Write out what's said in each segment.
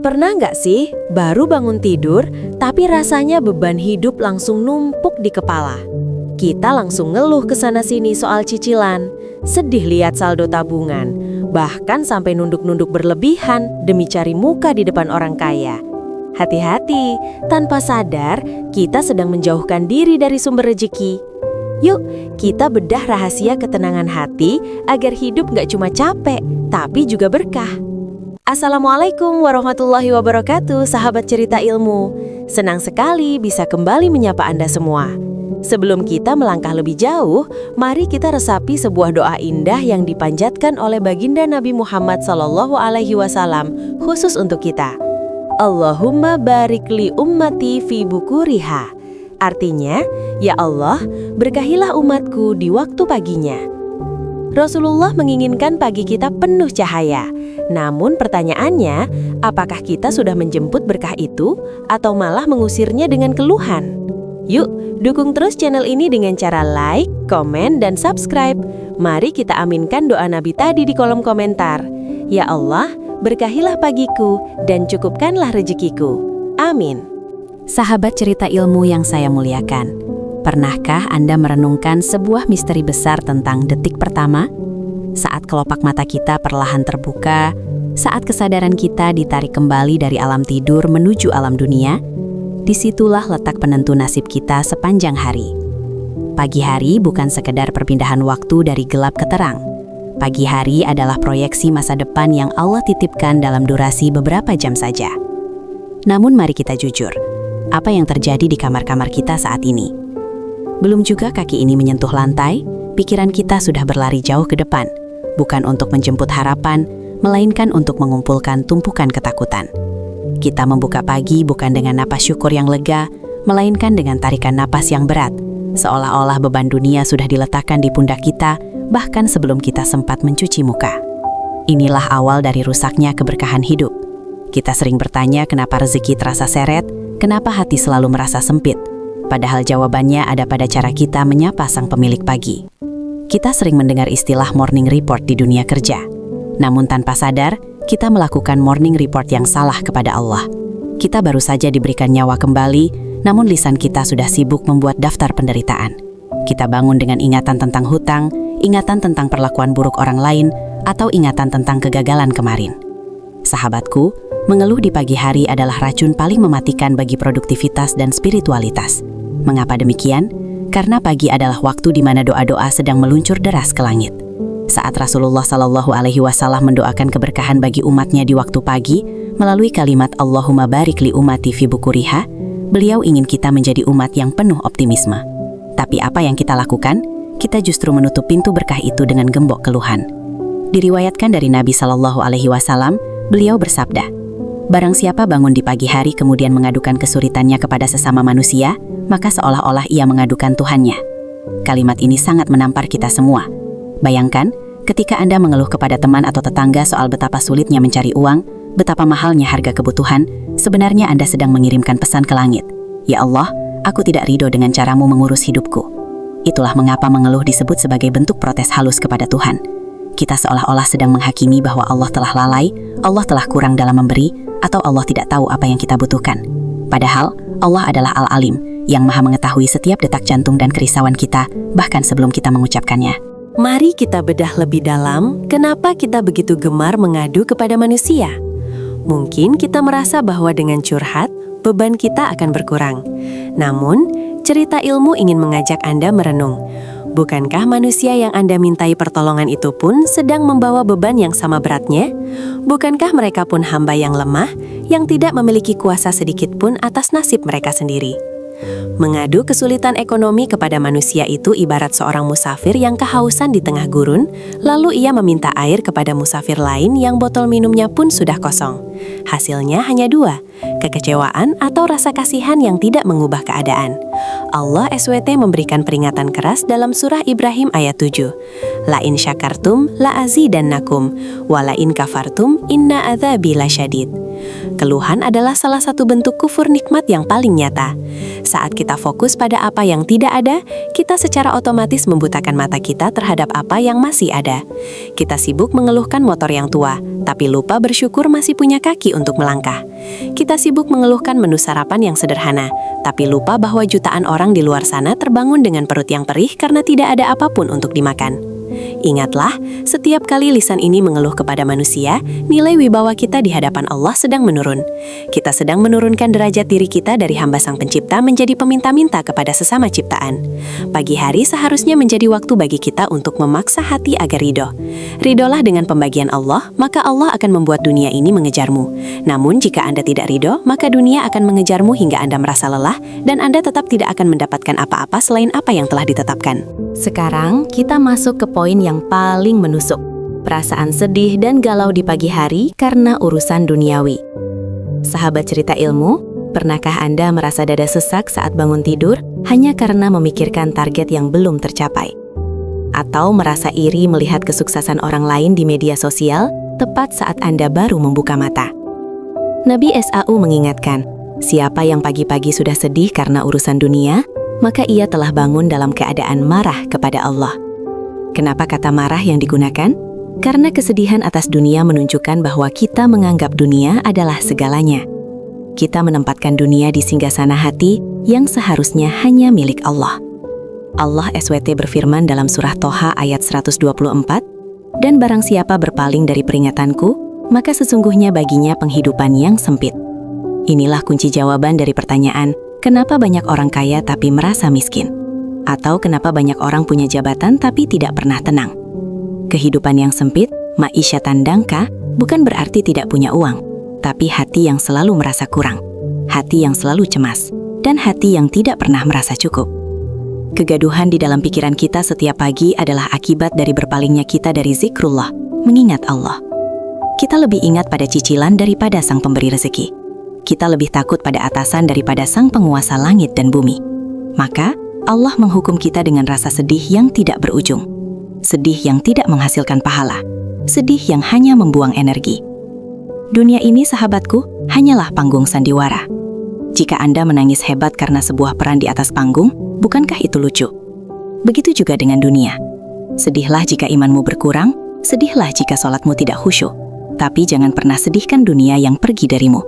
Pernah nggak sih baru bangun tidur, tapi rasanya beban hidup langsung numpuk di kepala? Kita langsung ngeluh ke sana-sini soal cicilan, sedih lihat saldo tabungan, bahkan sampai nunduk-nunduk berlebihan demi cari muka di depan orang kaya. Hati-hati, tanpa sadar kita sedang menjauhkan diri dari sumber rejeki. Yuk, kita bedah rahasia ketenangan hati agar hidup nggak cuma capek, tapi juga berkah. Assalamualaikum warahmatullahi wabarakatuh, sahabat cerita ilmu. Senang sekali bisa kembali menyapa Anda semua. Sebelum kita melangkah lebih jauh, mari kita resapi sebuah doa indah yang dipanjatkan oleh baginda Nabi Muhammad SAW khusus untuk kita. Allahumma barik li ummati fi bukuriha. Artinya, ya Allah, berkahilah umatku di waktu paginya. Rasulullah menginginkan pagi kita penuh cahaya. Namun pertanyaannya, apakah kita sudah menjemput berkah itu atau malah mengusirnya dengan keluhan? Yuk, dukung terus channel ini dengan cara like, komen, dan subscribe. Mari kita aminkan doa Nabi tadi di kolom komentar. Ya Allah, berkahilah pagiku dan cukupkanlah rezekiku. Amin. Sahabat cerita ilmu yang saya muliakan, pernahkah Anda merenungkan sebuah misteri besar tentang detik pertama? Saat kelopak mata kita perlahan terbuka, saat kesadaran kita ditarik kembali dari alam tidur menuju alam dunia, disitulah letak penentu nasib kita sepanjang hari. Pagi hari bukan sekedar perpindahan waktu dari gelap ke terang. Pagi hari adalah proyeksi masa depan yang Allah titipkan dalam durasi beberapa jam saja. Namun mari kita jujur, apa yang terjadi di kamar-kamar kita saat ini? Belum juga kaki ini menyentuh lantai, pikiran kita sudah berlari jauh ke depan, bukan untuk menjemput harapan, melainkan untuk mengumpulkan tumpukan ketakutan. Kita membuka pagi bukan dengan napas syukur yang lega, melainkan dengan tarikan napas yang berat, seolah-olah beban dunia sudah diletakkan di pundak kita, bahkan sebelum kita sempat mencuci muka. Inilah awal dari rusaknya keberkahan hidup. Kita sering bertanya kenapa rezeki terasa seret, kenapa hati selalu merasa sempit. Padahal jawabannya ada pada cara kita menyapa sang pemilik pagi. Kita sering mendengar istilah morning report di dunia kerja. Namun tanpa sadar, kita melakukan morning report yang salah kepada Allah. Kita baru saja diberikan nyawa kembali, namun lisan kita sudah sibuk membuat daftar penderitaan. Kita bangun dengan ingatan tentang hutang, ingatan tentang perlakuan buruk orang lain, atau ingatan tentang kegagalan kemarin. Sahabatku, mengeluh di pagi hari adalah racun paling mematikan bagi produktivitas dan spiritualitas. Mengapa demikian? Karena pagi adalah waktu di mana doa-doa sedang meluncur deras ke langit. Saat Rasulullah SAW mendoakan keberkahan bagi umatnya di waktu pagi, melalui kalimat Allahumma barik li ummati fi bukuriha, beliau ingin kita menjadi umat yang penuh optimisme. Tapi apa yang kita lakukan? Kita justru menutup pintu berkah itu dengan gembok keluhan. Diriwayatkan dari Nabi SAW, beliau bersabda, barang siapa bangun di pagi hari kemudian mengadukan kesulitannya kepada sesama manusia, maka seolah-olah ia mengadukan Tuhannya. Kalimat ini sangat menampar kita semua. Bayangkan, ketika Anda mengeluh kepada teman atau tetangga soal betapa sulitnya mencari uang, betapa mahalnya harga kebutuhan, sebenarnya Anda sedang mengirimkan pesan ke langit. Ya Allah, aku tidak ridho dengan caramu mengurus hidupku. Itulah mengapa mengeluh disebut sebagai bentuk protes halus kepada Tuhan. Kita seolah-olah sedang menghakimi bahwa Allah telah lalai, Allah telah kurang dalam memberi, atau Allah tidak tahu apa yang kita butuhkan. Padahal, Allah adalah Al-Alim, yang maha mengetahui setiap detak jantung dan kerisauan kita, bahkan sebelum kita mengucapkannya. Mari kita bedah lebih dalam, kenapa kita begitu gemar mengadu kepada manusia? Mungkin kita merasa bahwa dengan curhat, beban kita akan berkurang. Namun, cerita ilmu ingin mengajak Anda merenung. Bukankah manusia yang Anda mintai pertolongan itu pun sedang membawa beban yang sama beratnya? Bukankah mereka pun hamba yang lemah, yang tidak memiliki kuasa sedikit pun atas nasib mereka sendiri? Mengadu kesulitan ekonomi kepada manusia itu ibarat seorang musafir yang kehausan di tengah gurun, lalu ia meminta air kepada musafir lain yang botol minumnya pun sudah kosong. Hasilnya hanya dua, kekecewaan atau rasa kasihan yang tidak mengubah keadaan. Allah SWT memberikan peringatan keras dalam surah Ibrahim ayat 7. La in syakartum la azidannakum, wa la in kafartum inna adzabi lasyadid. Keluhan adalah salah satu bentuk kufur nikmat yang paling nyata. Saat kita fokus pada apa yang tidak ada, kita secara otomatis membutakan mata kita terhadap apa yang masih ada. Kita sibuk mengeluhkan motor yang tua, tapi lupa bersyukur masih punya kaki untuk melangkah. Kita sibuk mengeluhkan menu sarapan yang sederhana, tapi lupa bahwa jutaan orang di luar sana terbangun dengan perut yang perih karena tidak ada apapun untuk dimakan. Ingatlah, setiap kali lisan ini mengeluh kepada manusia, nilai wibawa kita di hadapan Allah sedang menurun. Kita sedang menurunkan derajat diri kita dari hamba Sang Pencipta menjadi peminta-minta kepada sesama ciptaan. Pagi hari seharusnya menjadi waktu bagi kita untuk memaksa hati agar ridho. Ridholah dengan pembagian Allah, maka Allah akan membuat dunia ini mengejarmu. Namun jika Anda tidak ridho, maka dunia akan mengejarmu hingga Anda merasa lelah, dan Anda tetap tidak akan mendapatkan apa-apa selain apa yang telah ditetapkan. Sekarang, kita masuk ke poin yang paling menusuk. Perasaan sedih dan galau di pagi hari karena urusan duniawi. Sahabat cerita ilmu, pernahkah Anda merasa dada sesak saat bangun tidur hanya karena memikirkan target yang belum tercapai? Atau merasa iri melihat kesuksesan orang lain di media sosial tepat saat Anda baru membuka mata? Nabi SAW mengingatkan, siapa yang pagi-pagi sudah sedih karena urusan dunia, maka ia telah bangun dalam keadaan marah kepada Allah. Kenapa kata marah yang digunakan? Karena kesedihan atas dunia menunjukkan bahwa kita menganggap dunia adalah segalanya. Kita menempatkan dunia di singgasana hati yang seharusnya hanya milik Allah. Allah SWT berfirman dalam surah Toha ayat 124, "Dan barang siapa berpaling dari peringatanku, maka sesungguhnya baginya penghidupan yang sempit." Inilah kunci jawaban dari pertanyaan, kenapa banyak orang kaya tapi merasa miskin? Atau kenapa banyak orang punya jabatan tapi tidak pernah tenang? Kehidupan yang sempit, ma'isyatan dangka, bukan berarti tidak punya uang, tapi hati yang selalu merasa kurang, hati yang selalu cemas, dan hati yang tidak pernah merasa cukup. Kegaduhan di dalam pikiran kita setiap pagi adalah akibat dari berpalingnya kita dari zikrullah, mengingat Allah. Kita lebih ingat pada cicilan daripada Sang Pemberi rezeki. Kita lebih takut pada atasan daripada Sang Penguasa langit dan bumi. Maka, Allah menghukum kita dengan rasa sedih yang tidak berujung. Sedih yang tidak menghasilkan pahala. Sedih yang hanya membuang energi. Dunia ini, sahabatku, hanyalah panggung sandiwara. Jika Anda menangis hebat karena sebuah peran di atas panggung, bukankah itu lucu? Begitu juga dengan dunia. Sedihlah jika imanmu berkurang, sedihlah jika sholatmu tidak khusyuk. Tapi jangan pernah sedihkan dunia yang pergi darimu.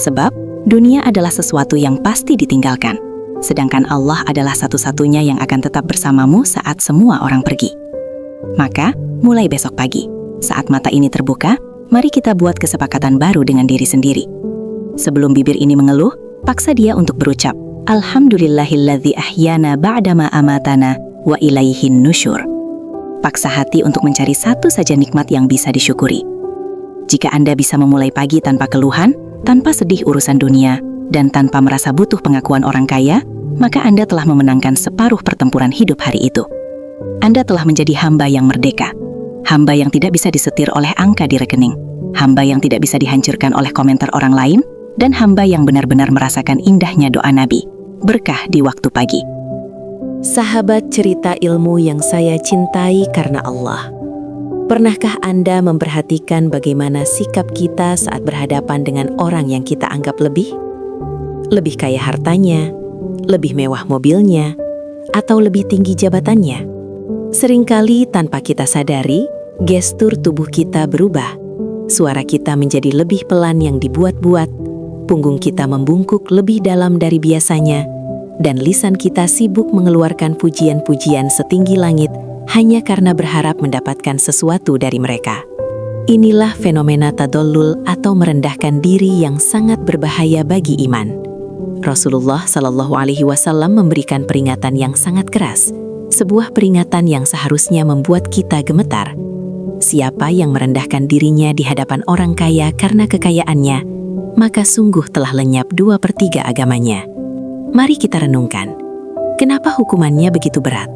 Sebab, dunia adalah sesuatu yang pasti ditinggalkan. Sedangkan Allah adalah satu-satunya yang akan tetap bersamamu saat semua orang pergi. Maka, mulai besok pagi, saat mata ini terbuka, mari kita buat kesepakatan baru dengan diri sendiri. Sebelum bibir ini mengeluh, paksa dia untuk berucap, Alhamdulillahilladzi ahyana ba'dama amatana wa ilaihin nusyur. Paksa hati untuk mencari satu saja nikmat yang bisa disyukuri. Jika Anda bisa memulai pagi tanpa keluhan, tanpa sedih urusan dunia, dan tanpa merasa butuh pengakuan orang kaya, maka Anda telah memenangkan separuh pertempuran hidup hari itu. Anda telah menjadi hamba yang merdeka, hamba yang tidak bisa disetir oleh angka di rekening, hamba yang tidak bisa dihancurkan oleh komentar orang lain, dan hamba yang benar-benar merasakan indahnya doa Nabi, berkah di waktu pagi. Sahabat cerita ilmu yang saya cintai karena Allah. Pernahkah Anda memperhatikan bagaimana sikap kita saat berhadapan dengan orang yang kita anggap lebih kaya hartanya, lebih mewah mobilnya, atau lebih tinggi jabatannya? Seringkali tanpa kita sadari, gestur tubuh kita berubah. Suara kita menjadi lebih pelan yang dibuat-buat, punggung kita membungkuk lebih dalam dari biasanya, dan lisan kita sibuk mengeluarkan pujian-pujian setinggi langit hanya karena berharap mendapatkan sesuatu dari mereka. Inilah fenomena tadollul atau merendahkan diri yang sangat berbahaya bagi iman. Rasulullah Shallallahu Alaihi Wasallam memberikan peringatan yang sangat keras, sebuah peringatan yang seharusnya membuat kita gemetar. Siapa yang merendahkan dirinya di hadapan orang kaya karena kekayaannya, maka sungguh telah lenyap 2/3 agamanya. Mari kita renungkan, kenapa hukumannya begitu berat?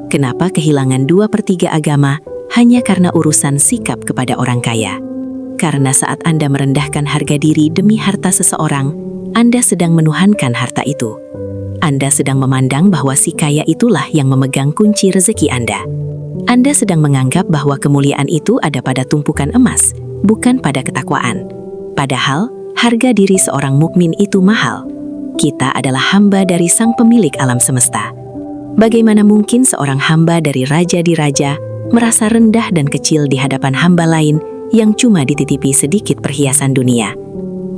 Kenapa kehilangan 2/3 agama hanya karena urusan sikap kepada orang kaya? Karena saat Anda merendahkan harga diri demi harta seseorang, Anda sedang menuhankan harta itu. Anda sedang memandang bahwa si kaya itulah yang memegang kunci rezeki Anda. Anda sedang menganggap bahwa kemuliaan itu ada pada tumpukan emas, bukan pada ketakwaan. Padahal, harga diri seorang mukmin itu mahal. Kita adalah hamba dari Sang Pemilik alam semesta. Bagaimana mungkin seorang hamba dari raja di raja merasa rendah dan kecil di hadapan hamba lain yang cuma dititipi sedikit perhiasan dunia?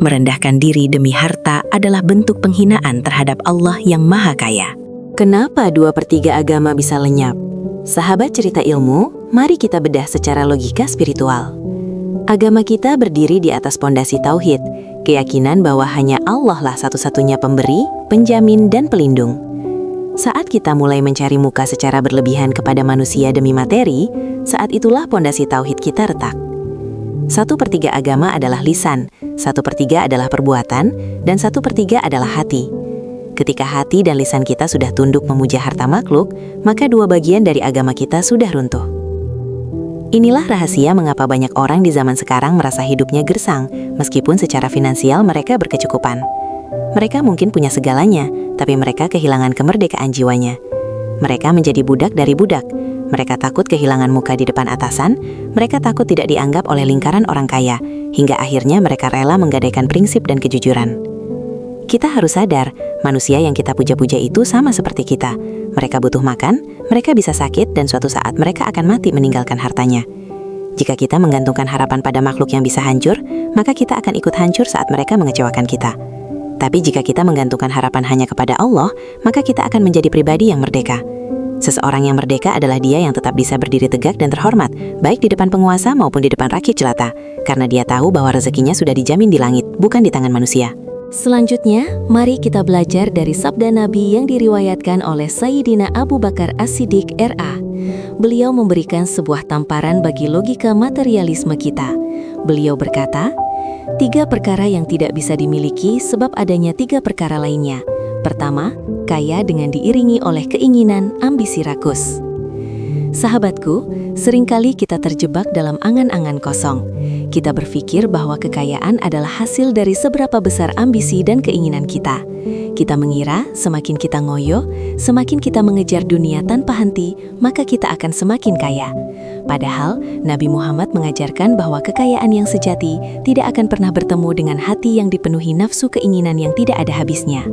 Merendahkan diri demi harta adalah bentuk penghinaan terhadap Allah yang Maha Kaya. Kenapa 2/3 agama bisa lenyap? Sahabat cerita ilmu, mari kita bedah secara logika spiritual. Agama kita berdiri di atas pondasi tauhid, keyakinan bahwa hanya Allah lah satu-satunya pemberi, penjamin, dan pelindung. Saat kita mulai mencari muka secara berlebihan kepada manusia demi materi, saat itulah pondasi tauhid kita retak. 1/3 agama adalah lisan, 1/3 adalah perbuatan, dan 1/3 adalah hati. Ketika hati dan lisan kita sudah tunduk memuja harta makhluk, maka 2 bagian dari agama kita sudah runtuh. Inilah rahasia mengapa banyak orang di zaman sekarang merasa hidupnya gersang, meskipun secara finansial mereka berkecukupan. Mereka mungkin punya segalanya, tapi mereka kehilangan kemerdekaan jiwanya. Mereka menjadi budak dari budak. Mereka takut kehilangan muka di depan atasan, mereka takut tidak dianggap oleh lingkaran orang kaya, hingga akhirnya mereka rela menggadaikan prinsip dan kejujuran. Kita harus sadar, manusia yang kita puja-puja itu sama seperti kita. Mereka butuh makan, mereka bisa sakit, dan suatu saat mereka akan mati meninggalkan hartanya. Jika kita menggantungkan harapan pada makhluk yang bisa hancur, maka kita akan ikut hancur saat mereka mengecewakan kita. Tapi jika kita menggantungkan harapan hanya kepada Allah, maka kita akan menjadi pribadi yang merdeka. Seseorang yang merdeka adalah dia yang tetap bisa berdiri tegak dan terhormat, baik di depan penguasa maupun di depan rakyat jelata, karena dia tahu bahwa rezekinya sudah dijamin di langit, bukan di tangan manusia. Selanjutnya, mari kita belajar dari sabda Nabi yang diriwayatkan oleh Sayyidina Abu Bakar As-Siddiq R.A. Beliau memberikan sebuah tamparan bagi logika materialisme kita. Beliau berkata, 3 perkara yang tidak bisa dimiliki sebab adanya 3 perkara lainnya. Pertama, kaya dengan diiringi oleh keinginan, ambisi rakus. Sahabatku, seringkali kita terjebak dalam angan-angan kosong. Kita berpikir bahwa kekayaan adalah hasil dari seberapa besar ambisi dan keinginan kita. Kita mengira semakin kita ngoyo, semakin kita mengejar dunia tanpa henti, maka kita akan semakin kaya. Padahal, Nabi Muhammad mengajarkan bahwa kekayaan yang sejati tidak akan pernah bertemu dengan hati yang dipenuhi nafsu keinginan yang tidak ada habisnya.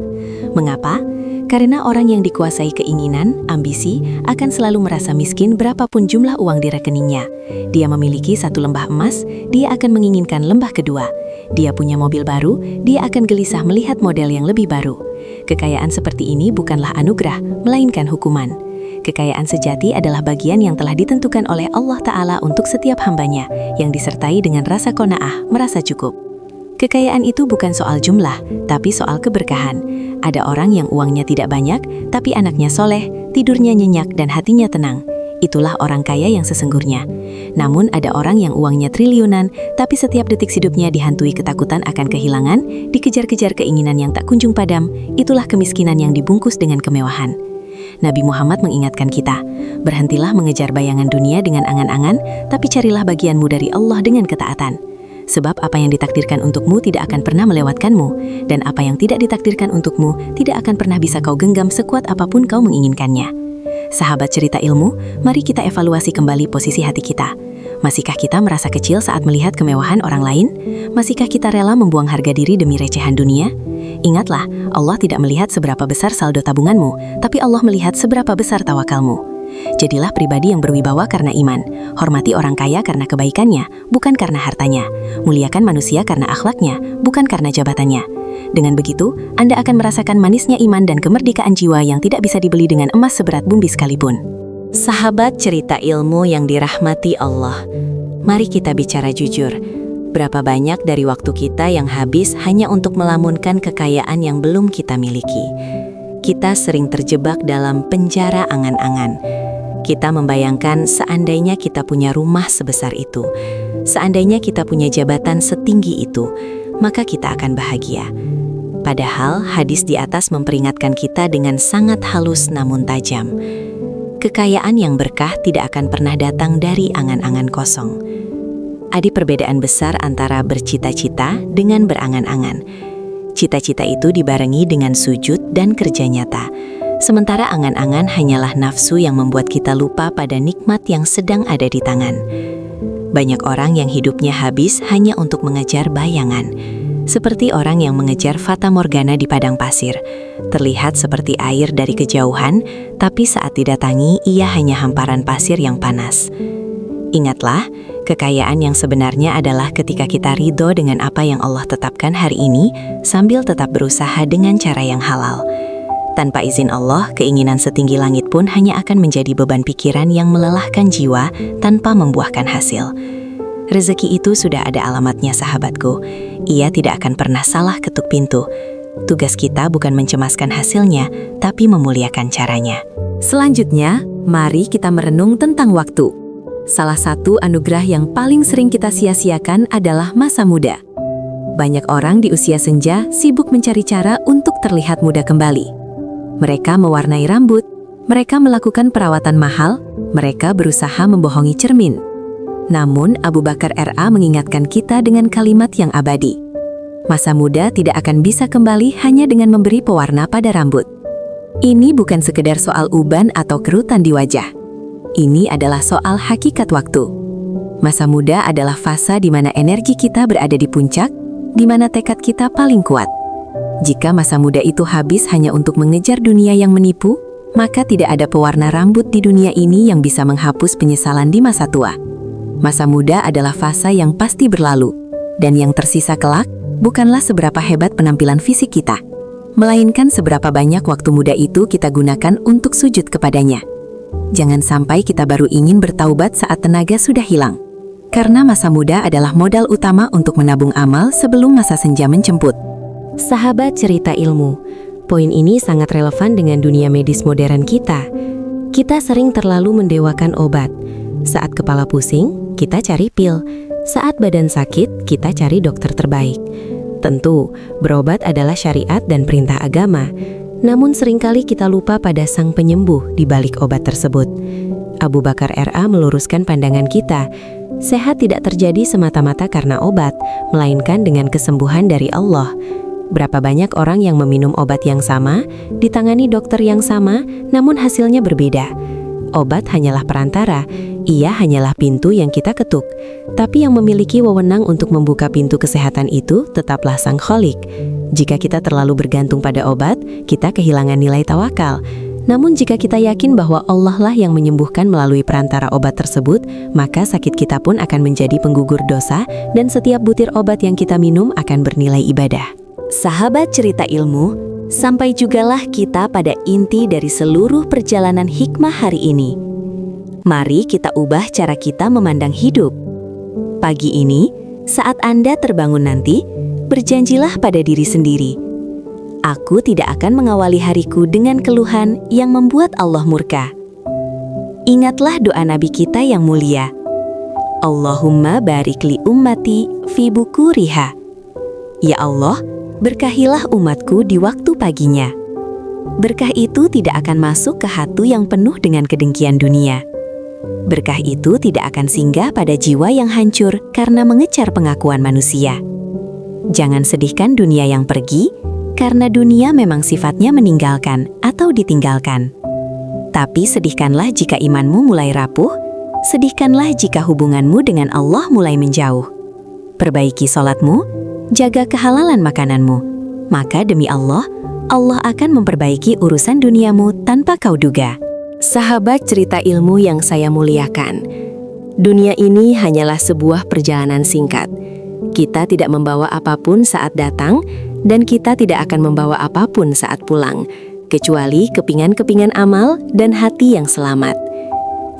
Mengapa? Karena orang yang dikuasai keinginan, ambisi, akan selalu merasa miskin berapapun jumlah uang di rekeningnya. Dia memiliki 1 lembah emas, dia akan menginginkan lembah kedua. Dia punya mobil baru, dia akan gelisah melihat model yang lebih baru. Kekayaan seperti ini bukanlah anugerah, melainkan hukuman. Kekayaan sejati adalah bagian yang telah ditentukan oleh Allah Ta'ala untuk setiap hambanya, yang disertai dengan rasa qanaah, merasa cukup. Kekayaan itu bukan soal jumlah, tapi soal keberkahan. Ada orang yang uangnya tidak banyak, tapi anaknya soleh, tidurnya nyenyak, dan hatinya tenang. Itulah orang kaya yang sesungguhnya. Namun ada orang yang uangnya triliunan, tapi setiap detik hidupnya dihantui ketakutan akan kehilangan, dikejar-kejar keinginan yang tak kunjung padam. Itulah kemiskinan yang dibungkus dengan kemewahan. Nabi Muhammad mengingatkan kita, berhentilah mengejar bayangan dunia dengan angan-angan, tapi carilah bagianmu dari Allah dengan ketaatan. Sebab apa yang ditakdirkan untukmu tidak akan pernah melewatkanmu, dan apa yang tidak ditakdirkan untukmu tidak akan pernah bisa kau genggam sekuat apapun kau menginginkannya. Sahabat cerita ilmu, mari kita evaluasi kembali posisi hati kita. Masihkah kita merasa kecil saat melihat kemewahan orang lain? Masihkah kita rela membuang harga diri demi recehan dunia? Ingatlah, Allah tidak melihat seberapa besar saldo tabunganmu, tapi Allah melihat seberapa besar tawakalmu. Jadilah pribadi yang berwibawa karena iman. Hormati orang kaya karena kebaikannya, bukan karena hartanya. Muliakan manusia karena akhlaknya, bukan karena jabatannya. Dengan begitu, Anda akan merasakan manisnya iman dan kemerdekaan jiwa yang tidak bisa dibeli dengan emas seberat bumi sekalipun. Sahabat cerita ilmu yang dirahmati Allah, mari kita bicara jujur. Berapa banyak dari waktu kita yang habis hanya untuk melamunkan kekayaan yang belum kita miliki? Kita sering terjebak dalam penjara angan-angan. Kita membayangkan seandainya kita punya rumah sebesar itu, seandainya kita punya jabatan setinggi itu, maka kita akan bahagia. Padahal hadis di atas memperingatkan kita dengan sangat halus namun tajam. Kekayaan yang berkah tidak akan pernah datang dari angan-angan kosong. Ada perbedaan besar antara bercita-cita dengan berangan-angan. Cita-cita itu dibarengi dengan sujud dan kerja nyata. Sementara angan-angan hanyalah nafsu yang membuat kita lupa pada nikmat yang sedang ada di tangan. Banyak orang yang hidupnya habis hanya untuk mengejar bayangan. Seperti orang yang mengejar fata morgana di padang pasir. Terlihat seperti air dari kejauhan, tapi saat didatangi ia hanya hamparan pasir yang panas. Ingatlah, kekayaan yang sebenarnya adalah ketika kita ridho dengan apa yang Allah tetapkan hari ini sambil tetap berusaha dengan cara yang halal. Tanpa izin Allah, keinginan setinggi langit pun hanya akan menjadi beban pikiran yang melelahkan jiwa tanpa membuahkan hasil. Rezeki itu sudah ada alamatnya, sahabatku. Ia tidak akan pernah salah ketuk pintu. Tugas kita bukan mencemaskan hasilnya, tapi memuliakan caranya. Selanjutnya, mari kita merenung tentang waktu. Salah satu anugerah yang paling sering kita sia-siakan adalah masa muda. Banyak orang di usia senja sibuk mencari cara untuk terlihat muda kembali. Mereka mewarnai rambut, mereka melakukan perawatan mahal, mereka berusaha membohongi cermin. Namun, Abu Bakar RA mengingatkan kita dengan kalimat yang abadi. Masa muda tidak akan bisa kembali hanya dengan memberi pewarna pada rambut. Ini bukan sekedar soal uban atau kerutan di wajah. Ini adalah soal hakikat waktu. Masa muda adalah fase di mana energi kita berada di puncak, di mana tekad kita paling kuat. Jika masa muda itu habis hanya untuk mengejar dunia yang menipu, maka tidak ada pewarna rambut di dunia ini yang bisa menghapus penyesalan di masa tua. Masa muda adalah fase yang pasti berlalu, dan yang tersisa kelak bukanlah seberapa hebat penampilan fisik kita, melainkan seberapa banyak waktu muda itu kita gunakan untuk sujud kepadanya. Jangan sampai kita baru ingin bertaubat saat tenaga sudah hilang. Karena masa muda adalah modal utama untuk menabung amal sebelum masa senja menjemput. Sahabat cerita ilmu, poin ini sangat relevan dengan dunia medis modern kita. Kita sering terlalu mendewakan obat. Saat kepala pusing, kita cari pil. Saat badan sakit, kita cari dokter terbaik. Tentu, berobat adalah syariat dan perintah agama. Namun seringkali kita lupa pada sang penyembuh di balik obat tersebut. Abu Bakar RA meluruskan pandangan kita. Sehat tidak terjadi semata-mata karena obat, melainkan dengan kesembuhan dari Allah. Berapa banyak orang yang meminum obat yang sama, ditangani dokter yang sama, namun hasilnya berbeda. Obat hanyalah perantara, ia hanyalah pintu yang kita ketuk. Tapi yang memiliki wewenang untuk membuka pintu kesehatan itu tetaplah Sang Kholik. Jika kita terlalu bergantung pada obat, kita kehilangan nilai tawakal. Namun jika kita yakin bahwa Allah lah yang menyembuhkan melalui perantara obat tersebut, maka sakit kita pun akan menjadi penggugur dosa dan setiap butir obat yang kita minum akan bernilai ibadah. Sahabat cerita ilmu, sampai jugalah kita pada inti dari seluruh perjalanan hikmah hari ini. Mari kita ubah cara kita memandang hidup. Pagi ini, saat Anda terbangun nanti, berjanjilah pada diri sendiri. Aku tidak akan mengawali hariku dengan keluhan yang membuat Allah murka. Ingatlah doa Nabi kita yang mulia. Allahumma barik li ummati fi bukuriha. Ya Allah, berkahilah umatku di waktu paginya. Berkah itu tidak akan masuk ke hati yang penuh dengan kedengkian dunia. Berkah itu tidak akan singgah pada jiwa yang hancur karena mengejar pengakuan manusia. Jangan sedihkan dunia yang pergi, karena dunia memang sifatnya meninggalkan atau ditinggalkan. Tapi sedihkanlah jika imanmu mulai rapuh, sedihkanlah jika hubunganmu dengan Allah mulai menjauh. Perbaiki sholatmu, jaga kehalalan makananmu, maka demi Allah, Allah akan memperbaiki urusan duniamu tanpa kau duga. Sahabat cerita ilmu yang saya muliakan, dunia ini hanyalah sebuah perjalanan singkat. Kita tidak membawa apapun saat datang, dan kita tidak akan membawa apapun saat pulang, kecuali kepingan-kepingan amal dan hati yang selamat.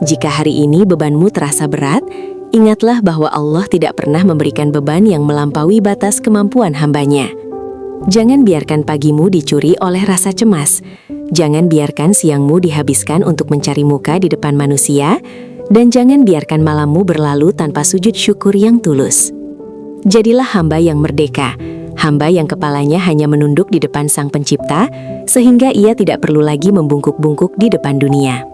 Jika hari ini bebanmu terasa berat, ingatlah bahwa Allah tidak pernah memberikan beban yang melampaui batas kemampuan hamba-Nya. Jangan biarkan pagimu dicuri oleh rasa cemas. Jangan biarkan siangmu dihabiskan untuk mencari muka di depan manusia, dan jangan biarkan malammu berlalu tanpa sujud syukur yang tulus. Jadilah hamba yang merdeka, hamba yang kepalanya hanya menunduk di depan Sang Pencipta, sehingga ia tidak perlu lagi membungkuk-bungkuk di depan dunia.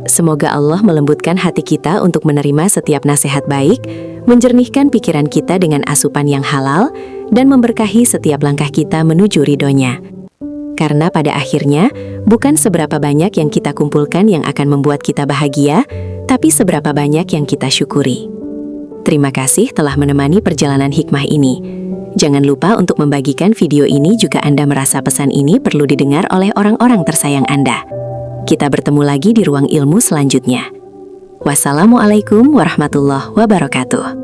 Semoga Allah melembutkan hati kita untuk menerima setiap nasihat baik, menjernihkan pikiran kita dengan asupan yang halal, dan memberkahi setiap langkah kita menuju ridho-Nya. Karena pada akhirnya, bukan seberapa banyak yang kita kumpulkan yang akan membuat kita bahagia, tapi seberapa banyak yang kita syukuri. Terima kasih telah menemani perjalanan hikmah ini. Jangan lupa untuk membagikan video ini jika Anda merasa pesan ini perlu didengar oleh orang-orang tersayang Anda. Kita bertemu lagi di ruang ilmu selanjutnya. Wassalamualaikum warahmatullahi wabarakatuh.